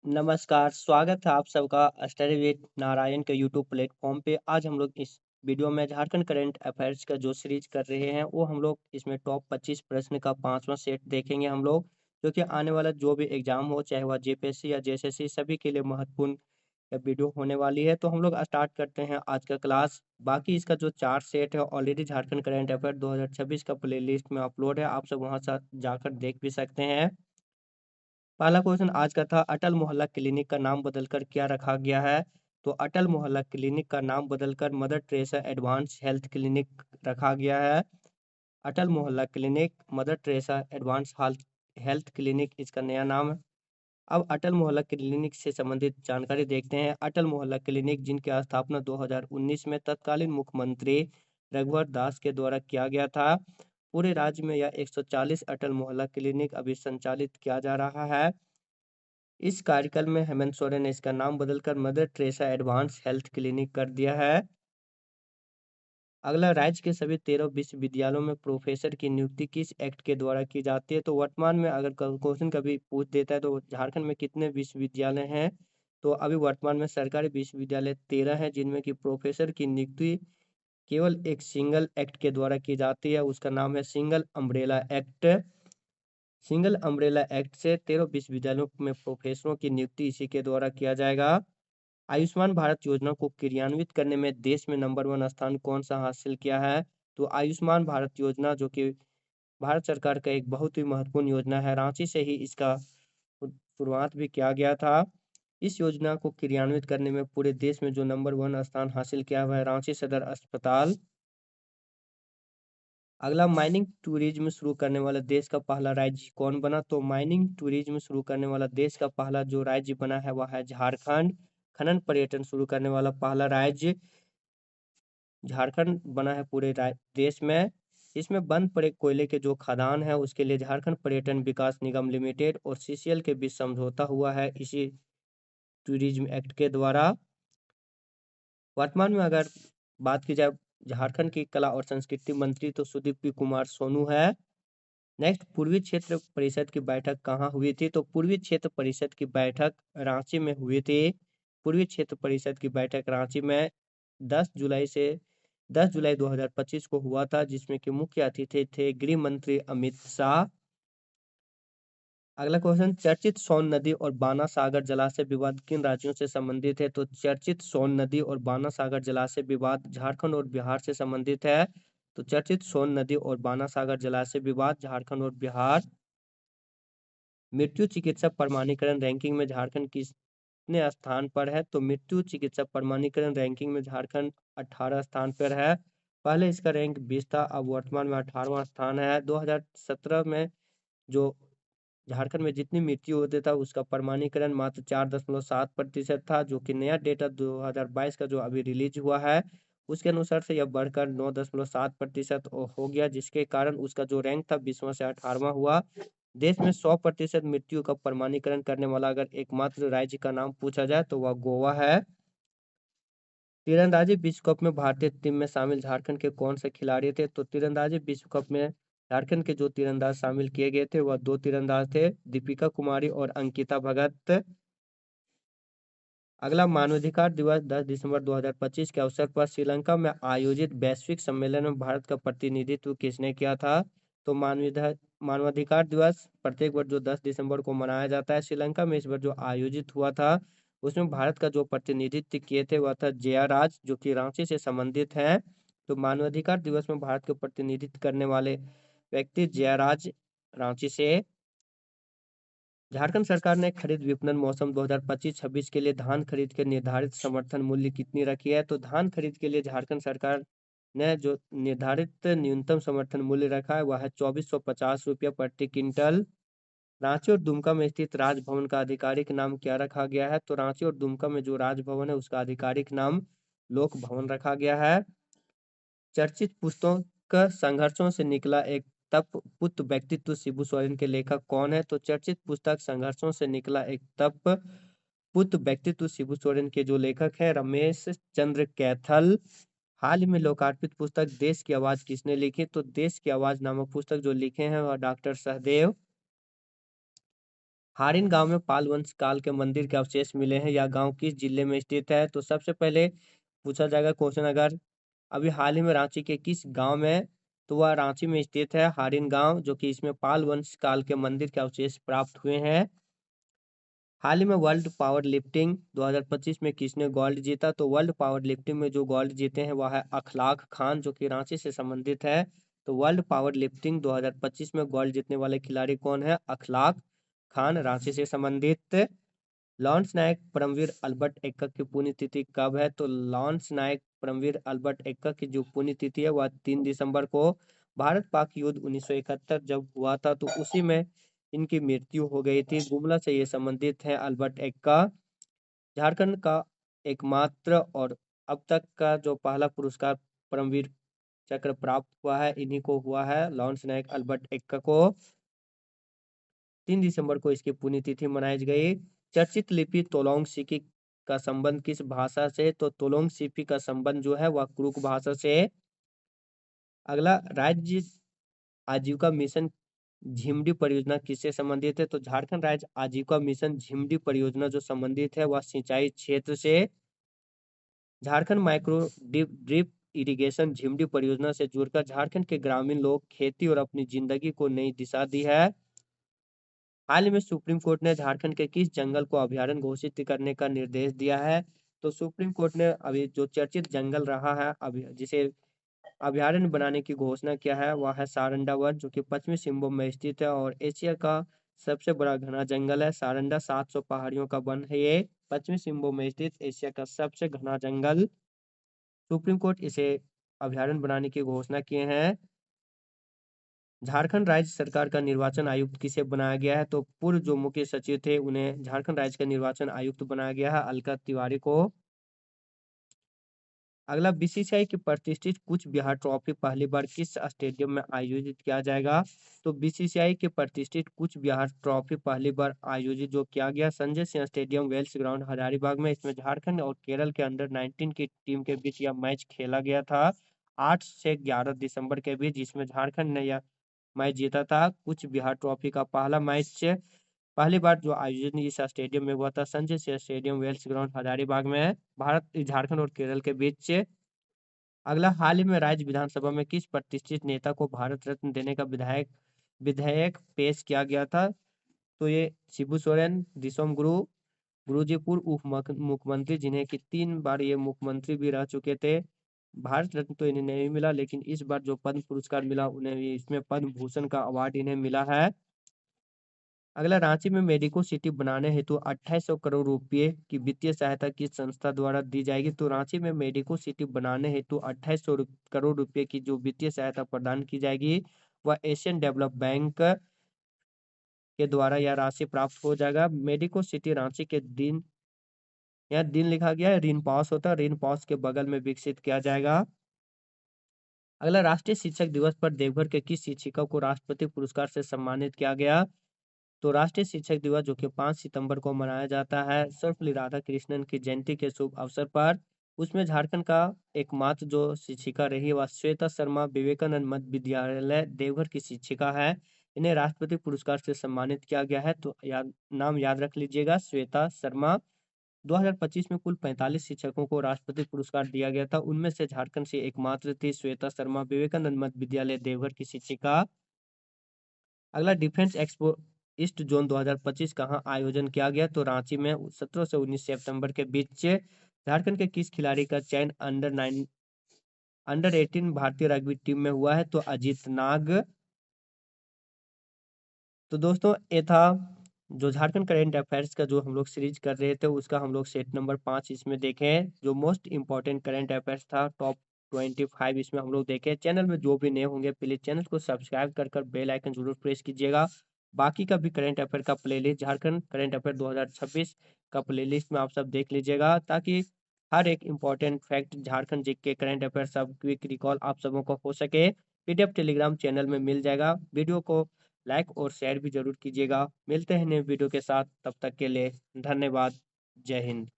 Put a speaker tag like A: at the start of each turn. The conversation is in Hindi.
A: नमस्कार, स्वागत है आप सबका स्टडी विद नारायण के यूट्यूब प्लेटफॉर्म पे। आज हम लोग इस वीडियो में झारखंड करंट अफेयर्स का जो सीरीज कर रहे हैं वो हम लोग इसमें टॉप 25 प्रश्न का 5वां सेट देखेंगे हम लोग, जो कि आने वाला जो भी एग्जाम हो, चाहे वह जेपीएससी या जेएसएससी, सभी के लिए महत्वपूर्ण वीडियो होने वाली है। तो हम लोग स्टार्ट करते हैं आज का क्लास। बाकी इसका जो 4 सेट है ऑलरेडी झारखंड करंट अफेयर 2026 का प्लेलिस्ट में अपलोड है, आप सब वहाँ से जाकर देख भी सकते हैं। पहला क्वेश्चन आज का था, अटल मोहल्ला क्लिनिक का नाम बदलकर क्या रखा गया है? तो अटल मोहल्ला क्लिनिक का नाम बदलकर mother Teresa advance health clinic रखा गया है। अटल मोहल्ला clinic mother Teresa advance health clinic इसका नया नाम है। अब अटल मोहल्ला क्लिनिक से संबंधित जानकारी देखते हैं। अटल मोहल्ला क्लिनिक जिनकी स्थापना 2019 में तत्कालीन मुख्यमंत्री रघुवर दास के द्वारा किया गया था। पूरे राज्य में यह 140 अटल मोहल्ला क्लिनिक अभी संचालित किया जा रहा है। इस कार्यकाल में हेमंत सोरेन ने इसका नाम बदलकर mother Teresa advance health clinic कर दिया है। अगला, राज्य के सभी 13 विश्वविद्यालयों में प्रोफेसर की नियुक्ति किस एक्ट के द्वारा की जाती है? तो वर्तमान में अगर क्वेश्चन कभी पूछ देता है तो झारखंड में कितने विश्वविद्यालय हैं? तो अभी वर्तमान में सरकारी विश्वविद्यालय 13 हैं, जिनमें की प्रोफेसर की नियुक्ति केवल एक सिंगल एक्ट के द्वारा की जाती है, उसका नाम है single umbrella act. Single umbrella act से 13 विश्वविद्यालयों में प्रोफेसरों की नियुक्ति इसी के द्वारा किया जाएगा। आयुष्मान भारत योजना को क्रियान्वित करने में देश में नंबर 1 स्थान कौन सा हासिल किया है? तो आयुष्मान भारत योजना, जो कि भारत सरकार का एक बहुत ही महत्वपूर्ण योजना है, रांची से ही इसका शुरुआत भी किया गया था। इस योजना को क्रियान्वित करने में पूरे देश में जो नंबर 1 स्थान हासिल किया हुआ है, रांची सदर अस्पताल। अगला, माइनिंग टूरिज्म शुरू करने वाला देश का पहला राज्य कौन बना? तो माइनिंग टूरिज्म शुरू करने वाला देश का पहला जो राज्य बना है वह है झारखंड। खनन पर्यटन शुरू करने वाला पहला राज्य झारखंड बना है पूरे देश में। इसमें बंद पड़े कोयले के जो खदान है उसके लिए झारखंड पर्यटन विकास निगम लिमिटेड और सीसीएल के बीच समझौता हुआ है इसी टूरिज्म एक्ट के द्वारा। वर्तमान में अगर बात की जाए झारखंड की कला और संस्कृति मंत्री, तो सुदीप्ति कुमार सोनू है। नेक्स्ट, पूर्वी क्षेत्र परिषद की बैठक कहाँ हुई थी? तो पूर्वी क्षेत्र परिषद की बैठक रांची में हुई थी। पूर्वी क्षेत्र परिषद की बैठक रांची में 10 जुलाई से 10 जुलाई 2025 को हुआ था, जिसमें कि मुख्य अतिथि थे गृह मंत्री अमित शाह। अगला क्वेश्चन, चर्चित सोन नदी और बाना सागर जलाशय विवाद किन राज्यों से संबंधित है? तो चर्चित सोन नदी और बाना सागर जलाशय विवाद झारखंड और बिहार से संबंधित है। तो चर्चित सोन नदी और बाना सागर जलाशय विवाद झारखंड और बिहार। मृत्यु चिकित्सा प्रमाणीकरण रैंकिंग में झारखंड कितने स्थान पर है? तो मृत्यु चिकित्सा प्रमाणीकरण रैंकिंग में झारखंड 18 स्थान पर है। पहले इसका रैंक 20 था, अब वर्तमान में 18वां स्थान है। 2017 में जो झारखंड में जितनी मृत्यु होते था उसका प्रमाणीकरण मात्र 4.7% था, जो कि नया डेटा 2022 का जो अभी रिलीज हुआ है उसके अनुसार से यह बढ़कर 9.7% हो गया, जिसके कारण उसका जो रैंक था 20वां से 18वां हुआ। देश में 100% मृत्यु का प्रमाणीकरण करने वाला अगर एकमात्र राज्य का नाम पूछा जाए तो वह गोवा है। तीरंदाजी विश्व कप में भारतीय टीम में शामिल झारखंड के कौन से खिलाड़ी थे? तो तीरंदाजी विश्व कप में झारखंड के जो तीरंदाज शामिल किए गए थे वह 2 तीरंदाज थे, दीपिका कुमारी और अंकिता भगत। अगला, मानवाधिकार दिवस 10 दिसंबर 2025 के अवसर पर श्रीलंका में आयोजित वैश्विक सम्मेलन में भारत का प्रतिनिधित्व किसने किया था? तो मानवाधिकार दिवस प्रत्येक वर्ष जो 10 दिसंबर को मनाया जाता है, श्रीलंका में इस बार जो आयोजित हुआ था उसमें भारत का जो प्रतिनिधित्व किए थे वह था जया राज, जो कि रांची से संबंधित हैं। तो मानवाधिकार दिवस में भारत के प्रतिनिधित्व करने वाले व्यक्ति जया राज, रांची से। झारखंड सरकार ने खरीद विपणन मौसम 2025-26 के लिए धान खरीद के निर्धारित समर्थन मूल्य कितनी रखी है? तो धान खरीद के लिए झारखंड सरकार ने जो निर्धारित न्यूनतम समर्थन मूल्य रखा है वह है 2450 रुपया प्रति क्विंटल। रांची और दुमका में स्थित राजभवन का आधिकारिक नाम क्या रखा गया है? तो रांची और दुमका में जो राजभवन है उसका आधिकारिक नाम लोक भवन रखा गया है। चर्चित पुस्तक संघर्षों से निकला एक तप पुत व्यक्तित्व शिबू सोरेन के लेखक कौन है? तो चर्चित पुस्तक संघर्षों से निकला एक तप पुत व्यक्तित्व शिबू सोरेन के जो लेखक है रमेश चंद्र कैथल। हाल ही में लोकार्पित पुस्तक देश की आवाज किसने लिखी? तो देश की आवाज नामक पुस्तक जो लिखे हैं वह डॉक्टर सहदेव। हारिन गांव में पाल वंश काल के मंदिर के अवशेष मिले हैं। यह गांव किस जिले में स्थित है? तो सबसे पहले पूछा जाएगा क्वेश्चन, अगर अभी हाल ही में रांची के किस गांव में, तो वह रांची में स्थित है हारिन गांव, जो कि इसमें पाल वंश काल के मंदिर के अवशेष प्राप्त हुए हैं। हाल ही में वर्ल्ड पावर लिफ्टिंग 2025 में किसने गोल्ड जीता? तो वर्ल्ड पावर लिफ्टिंग में जो गोल्ड जीते हैं वह है अखलाक खान, जो कि रांची से संबंधित है। तो वर्ल्ड पावर लिफ्टिंग 2025 में गोल्ड जीतने वाले खिलाड़ी कौन है? अखलाक खान, रांची से संबंधित। लॉन्स नायक परमवीर अल्बर्ट एक्का की पुण्यतिथि कब है? तो लॉन्स नायक परमवीर अल्बर्ट एक्का की जो पुण्यतिथि है वह 3 दिसंबर को, भारत पाक युद्ध 1971 जब हुआ था तो उसी में इनकी मृत्यु हो गई थी। गुमला से ये संबंधित है अल्बर्ट एक्का। झारखंड का एकमात्र और अब तक का जो पहला पुरस्कार परमवीर चक्र प्राप्त हुआ है, इन्हीं को हुआ है, लॉन्स नायक अल्बर्ट एक्का को। 3 दिसंबर को इसकी पुण्यतिथि मनाई गई। चर्चित लिपि तोलोंग सिकी का संबंध किस भाषा से? तो तोलोंग सिपी का संबंध जो है वह क्रुक भाषा से। अगला, राज्य आजीविका मिशन झिमडी परियोजना किससे संबंधित है? तो झारखंड राज्य आजीविका मिशन झिमडी परियोजना जो संबंधित है वह सिंचाई क्षेत्र से। झारखंड माइक्रो ड्रिप इरिगेशन झिमडी परियोजना से जुड़कर झारखंड के ग्रामीण लोग खेती और अपनी जिंदगी को नई दिशा दी है। हाल ही में सुप्रीम कोर्ट ने झारखंड के किस जंगल को अभयारण्य घोषित करने का निर्देश दिया है? तो सुप्रीम कोर्ट ने अभी जो चर्चित जंगल रहा है अभी जिसे अभयारण्य बनाने की घोषणा किया है वह है सारंडा वन, जो कि पश्चिमी सिंहभूम में स्थित है और एशिया का सबसे बड़ा घना जंगल है। सारंडा 700 पहाड़ियों का वन है। ये पश्चिमी सिंहभूम में स्थित एशिया का सबसे घना जंगल। सुप्रीम कोर्ट इसे अभयारण्य बनाने की घोषणा किए हैं। झारखंड राज्य सरकार का निर्वाचन आयुक्त किसे बनाया गया है? तो पूर्व जो मुख्य सचिव थे उन्हें झारखंड राज्य का निर्वाचन आयुक्त बनाया गया है, अलका तिवारी को। अगला, बीसीसीआई की प्रतिष्ठित कूच बिहार ट्रॉफी पहली बार किस स्टेडियम में आयोजित किया जाएगा? तो बीसीसीआई की प्रतिष्ठित कूच बिहार ट्रॉफी पहली बार आयोजित जो किया गया Sanjay Singh stadium Wells ground Hazaribagh में। इसमें झारखंड और केरल के अंडर 19 की टीम के बीच यह मैच खेला गया था 8 से 11 दिसंबर के बीच, जिसमें झारखंड ने यह मैच जीता था। कूच बिहार ट्रॉफी का पहला मैच पहली बार जो आयोजन इस स्टेडियम में हुआ था Sanjay Singh stadium Wells ground Hazaribagh में, भारत झारखंड और केरल के बीच। अगला, हाल ही में राज्य विधानसभा में किस प्रतिष्ठित नेता को भारत रत्न देने का विधायक विधेयक पेश किया गया था? तो ये शिबू सोरेन, दिसोम गुरुजी पूर्व उप मुख्यमंत्री, जिन्हें कि 3 बार ये मुख्यमंत्री भी रह चुके थे। भारत रत्न तो इन्हें नहीं मिला, लेकिन इस बार जो पद्म पुरस्कार मिला उन्हें इसमें पद्म भूषण का अवार्ड इन्हें मिला है। अगला, रांची में मेडिको सिटी बनाने हेतु 2800 करोड़ रुपए की वित्तीय सहायता किस संस्था द्वारा दी जाएगी? तो रांची में मेडिको सिटी बनाने हेतु 2800 करोड़ रुपए की जो वित्तीय सहायता प्रदान की जाएगी वह एशियन डेवलप बैंक के द्वारा यह राशि प्राप्त हो जाएगा। मेडिको सिटी रांची के दिन, यहाँ दिन लिखा गया है, रिन पास होता है, रिन पास के बगल में विकसित किया जाएगा। अगला, राष्ट्रीय शिक्षक दिवस पर देवघर के किस शिक्षिका को राष्ट्रपति पुरस्कार से सम्मानित किया गया? तो राष्ट्रीय शिक्षक दिवस जो कि 5 सितंबर को मनाया जाता है सर्वपल्ली राधाकृष्णन की जयंती के शुभ अवसर पर, उसमें झारखंड का एकमात्र जो शिक्षिका रही वह श्वेता शर्मा विवेकानंद मध्य विद्यालय देवघर की शिक्षिका है। इन्हें राष्ट्रपति पुरस्कार से सम्मानित किया गया है, तो नाम याद रख लीजिएगा, श्वेता शर्मा। 2025 में कुल 45 शिक्षकों को राष्ट्रपति पुरस्कार दिया गया था, उनमें से झारखंड से एकमात्र थी श्वेता शर्मा विवेकानंद मध्य विद्यालय देवघर की शिक्षिका। अगला, डिफेंस एक्सपो ईस्ट जोन 2025 कहाँ आयोजन किया गया? तो रांची में 17 से 19 सितंबर के बीच। झारखंड के किस खिलाड़ी का चयन अंडर 18 भारतीय रग्बी टीम में हुआ है? तो अजीत नाग। तो दोस्तों ये था जो झारखंड करेंट अफेयर्स का जो हम लोग सीरीज कर रहे थे उसका हम लोग सेट नंबर 5 इसमें देखें, जो मोस्ट इंपॉर्टेंट करेंट अफेयर्स था टॉप 25 इसमें हम लोग देखें। चैनल में जो भी नए होंगे प्लीज चैनल को सब्सक्राइब कर बेल आइकन जरूर प्रेस कीजिएगा। बाकी का भी करेंट अफेयर का प्लेलिस्ट झारखंड करेंट अफेयर 2026 का प्लेलिस्ट में आप सब देख लीजिएगा, ताकि हर एक इम्पोर्टेंट फैक्ट झारखंड जी के करेंट अफेयर सब क्विक रिकॉल आप सबों को हो सके। पीडीएफ टेलीग्राम चैनल में मिल जाएगा। वीडियो को लाइक और शेयर भी जरूर कीजिएगा। मिलते हैं नए वीडियो के साथ, तब तक के लिए धन्यवाद। जय हिंद।